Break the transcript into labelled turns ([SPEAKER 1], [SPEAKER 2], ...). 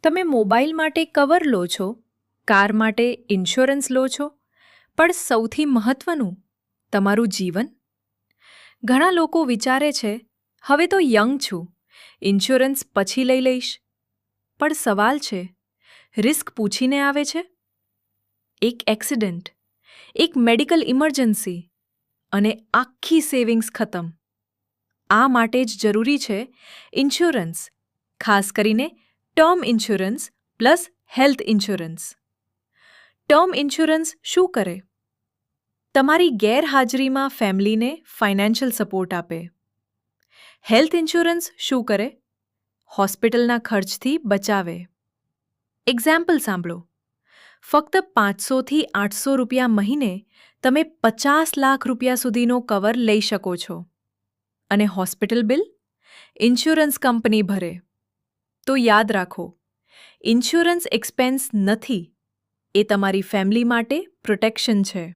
[SPEAKER 1] તમે મોબાઈલ માટે કવર લો છો, કાર માટે ઇન્સ્યોરન્સ લો છો, પણ સૌથી મહત્વનું, તમારું જીવન? ઘણા લોકો વિચારે છે, હવે તો યંગ છું, ઇન્સ્યોરન્સ પછી લઈ લઈશ. પણ સવાલ છે, રિસ્ક પૂછીને આવે છે? એક એક્સિડન્ટ, એક મેડિકલ ઇમરજન્સી અને આખી સેવિંગ્સ ખતમ. આ માટે જ જરૂરી છે ઇન્સ્યોરન્સ, ખાસ કરીને term insurance plus health insurance. Term insurance શું કરે? તમારી ગેરહાજરીમાં ફેમિલીને ફાઇનાન્શિયલ સપોર્ટ આપે. હેલ્થ ઇન્સ્યોરન્સ શું કરે? હોસ્પિટલના ખર્ચથી બચાવે. એક્ઝામ્પલ સાંભળો. ફક્ત 500થી 800 રૂપિયા મહિને તમે 50 લાખ રૂપિયા સુધીનો કવર લઈ શકો છો. અને હોસ્પિટલ બિલ ઇન્સ્યોરન્સ કંપની ભરે. તો યાદ રાખો, ઇન્સ્યોરન્સ એક્સપેન્સ નથી, એ તમારી ફેમિલી માટે પ્રોટેક્શન છે.